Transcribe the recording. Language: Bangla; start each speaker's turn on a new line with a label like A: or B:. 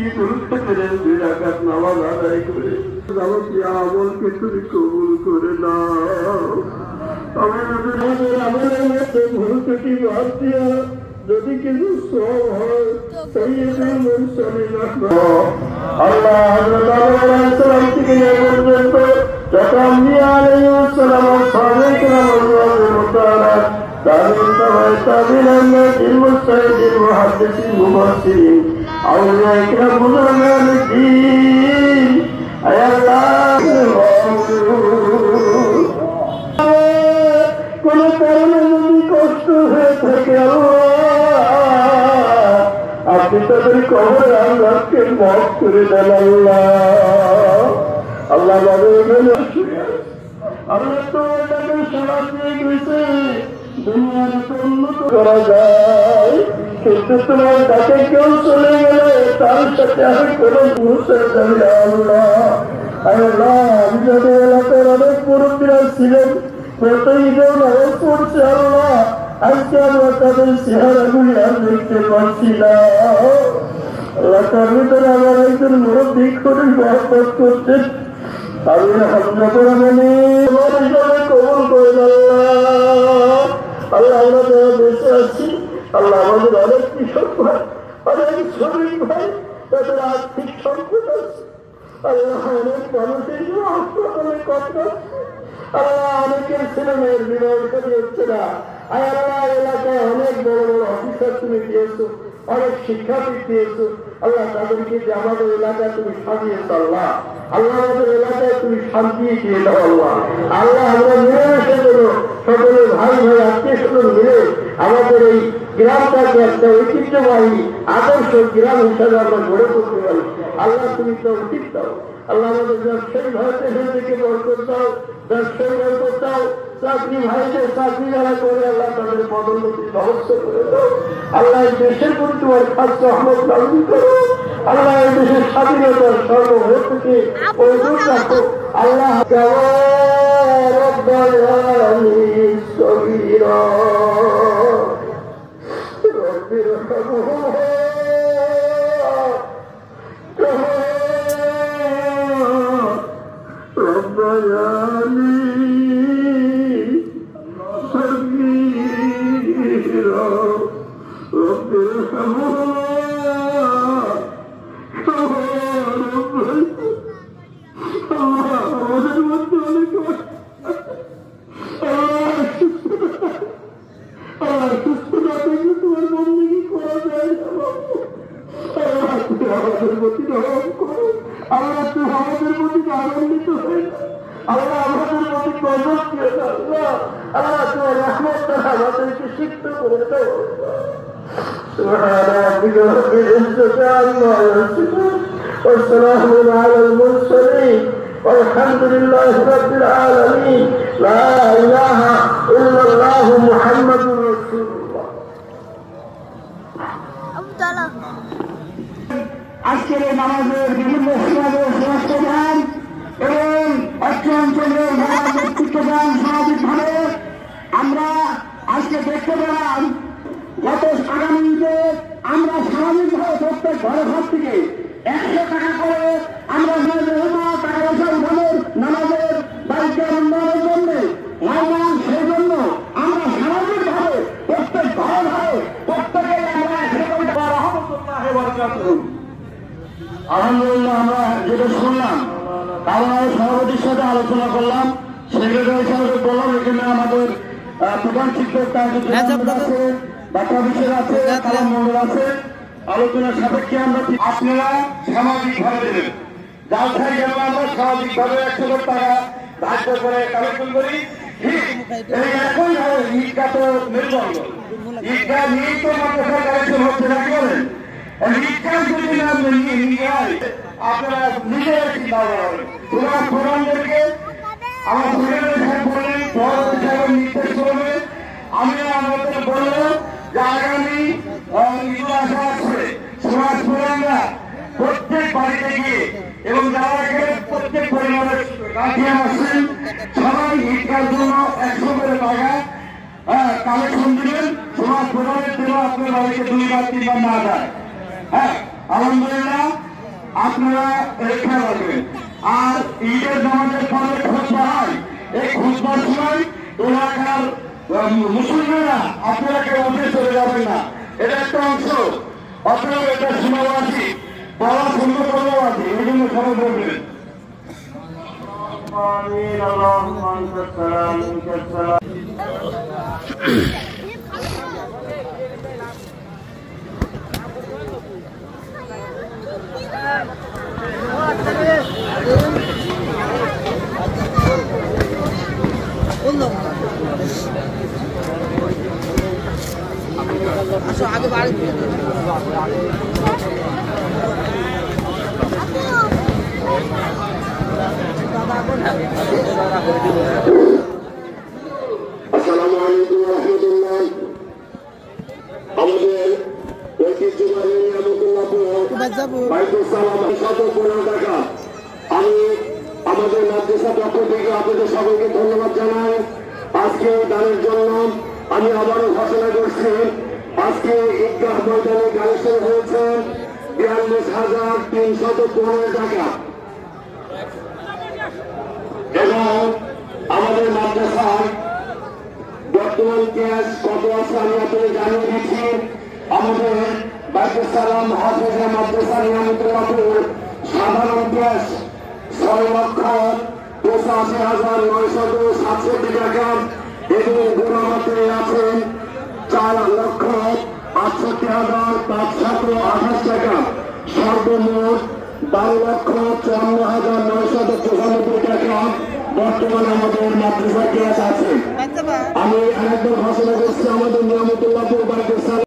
A: ঈদ উল ফিতরের 2 রাকাত নামাজ আদায় করে যাবতীয় আমলকে তুমি কবুল করে নাও। আমাদের আমলের মধ্যে ভুল ত্রুটি বাদ দিয়া যদি কিছু সব হয় সাইয়্যিদুল মুরসালিন আল্লাহ হযরত আদম আলাইহিস সালাম থেকে পর্যন্ত যত আম্বিয়া আলাইহিস সালাম ও সাহাবায়ে কেরাম রাদিয়াল্লাহু তাআলা তাবিঈন মুজতাহিদিন মুহাদ্দিসিন মুফাসসিরিন আউলিয়া ইকরাম বুজুর্গান দ্বীন আয় আল্লাহ কোন কারণে যদি কষ্ট হয়ে থাকে আপনি তাদের কবর আল্লাহকে মাফ করে দেন আল্লাহ। আল্লাহ আল্লাহ তো এটাকে সারা দিয়ে গেছে দুনিয়ার উন্নত করা যায়, কিন্তু তোমার ডাকে কেউ চলে গেলে তার সাথে আমি কোনো পৌঁছে যাবে আল্লাহ। আল্লাহ আমি যাদের এলাকার অনেক মুরব্বীরা ছিলেন প্রতিদিন নামাজ পড়ছে আল্লাহ, আজকে আমরা তাদের চেহারাগুলি আর দেখতে পাচ্ছি না আল্লাহ। তার ভিতরে আমার একজন মুরব্বী করে মহব্বত করছেন, আমি হামলাপুর মানে কবল করেন আল্লাহ। আল্লাহ আমরা যারা বেঁচে আছি আল্লাহ আমাদের অনেক কৃষক ভাই অনেক শ্রমিক ভাই তাদের আর্থিক সংকট আছে আল্লাহ, অনেক মানুষের হাসপাতালে কথা আল্লাহ, অনেকের ছেলে মেয়ের বিবাহ হচ্ছে না আল্লাহ। এলাকায় অনেক বড় বড় অফিসার তুমি দিয়েছো, অনেক শিক্ষাবিদ দিয়েছো আল্লাহ, তাদেরকে যে আমাদের এলাকায় তুমি সাজিয়েছ আল্লাহ। আল্লাহ আমাদের এলাকায় তুমি শান্তি দিয়ে দাও আল্লাহ। আল্লাহ আমরা মিলেমিশে যেন সকলে ভাই ভাই আত্মীয় স্বজন মিলে আমাদের এই গ্রামটাকে একটা ঐতিহ্যবাহী আদর্শ গ্রাম হিসাবে আমরা গড়ে তুলতে পারি আল্লাহ। তুমি তো উচিত দাও আল্লাহ, আমাদের ব্যবসায়ী ভাইদের থেকে বরকত দাও, ব্যবসায়ী বরকত দাও, চাকরি ভাইদের চাকরি যারা করে আল্লাহ তাদের পদোন্নতির ব্যবস্থা করে দাও আল্লাহ। এই দেশের প্রতি তোমার খাস রহমত নাজিল করো আল্লাহ। এই দেশের স্বাধীনতার সর্বভূ থেকে পরিপূর্ণ রাখো আল্লাহ। والسلام على المرسلين والحمد لله رب العالمين لا إله إلا الله محمد رسول الله. আজকের নামাজের বিভিন্ন সংস্থান এবং অত্র অঞ্চলের নেতৃত্বদান সামাজিকভাবে আমরা আজকে দেখতে পেলাম গত আগামীতে আমরা সামাজিকভাবে প্রত্যেক ঘরে ঘর থেকে 100 টাকা করে আমরা টাকা পয়সা উঠানোর নামাজের দায়িত্ব উন্নয়নের জন্য সেই জন্য আমরা সামাজিকভাবে প্রত্যেক ঘরে ঘরে প্রত্যেকে আমরা আলহামদুলিল্লাহ আমরা যেটা শুনলাম কারণ সভাপতির সাথে আলোচনা করলাম, সেক্রেটারি সাহেব বললাম এখানে আমাদের প্রধান শিক্ষক আছে, বাচ্চা বিষয় আছে, কালাম মন্ডল আছে, আলোচনার সাপেক্ষে আমরা আপনারা সামাজিক ভাবে দেবেন। জালসায় গেলে আমরা সামাজিক ভাবে 100 টাকা ধার্য করে কালেকশন করি। একই ভাবে ঈদগা তো মেরুদণ্ড, ঈদগা নিয়েই তো মাদ্রাসা কালেকশন হচ্ছে না, কি বলেন? ঈদগা যদি না নিয়ে আপনারা নিজেরা চিন্তা করেন। তোমার প্রধানদেরকে আমার সেক্রেটারি সাহেব বললেন, সভাপতি সাহেব নির্দেশ করবেন, আমি আমাদের বললাম যে আগামী ঈদ আসা আছে সমাজ প্রধানরা প্রত্যেক বাড়িতে গিয়ে এবং যারা এখানে প্রত্যেক পরিবারের কাছে আসছেন সবাই ঈদগার জন্য 100 করে টাকা কালেকশন দিবেন। সমাজ প্রধানের জন্য আপনার বাড়িতে 2 বার 3 বার না যায়। হ্যাঁ আলহামদুলিল্লাহ। আপনারা রেখা রাখবেন। আর ঈদের নামাজের পরে খুতবা হয়, এই খুতবার সময় এলাকার মুসলমানরা আপনারা কেউ উঠে চলে যাবেন না, এটা একটা অংশ। আপনারা এটা শোনাও আছি, বলা সুন্দর করেও আছি, এই জন্য সবাই বলবেন।
B: আসো আগে বাড়ি
A: আসসালামু আলাইকুম ওয়া রাহমাতুল্লাহ। আমাদের ঐতিহ্যবাহী নিয়ামতুল্লাহপুর বাইতুল সালাম 115 টাকা। আমি আমাদের মাদ্রাসা পক্ষ থেকে আপনাদের সকলকে ধন্যবাদ জানাই আজকে দানের জন্য। আমি আবারও ঘোষণা করছি, আজকে ঈদগাহ ময়দানে কালেকশন হয়েছে 42,315 টাকা এবং আমাদের মাদ্রাসায় বর্তমান ক্যাশ কত আছে আমি আপনাদের জানিয়ে দিচ্ছি। আমাদের বাইতুল সালাম হাফেজা মাদ্রাসা নিয়ামতুল্লাহপুর সাধারণ ক্যাশ 6,85,967 টাকা এবং গুণামাতে আছেন 4,68,528 টাকা। সর্বমোট 12,54,995 টাকা বর্তমানে আমাদের মাদ্রাসা ক্যাশ আছে। আমি আরেকবার ঘোষণা করছি, আমাদের নিয়ামতুল্লাহপুর বাইতুল সালাম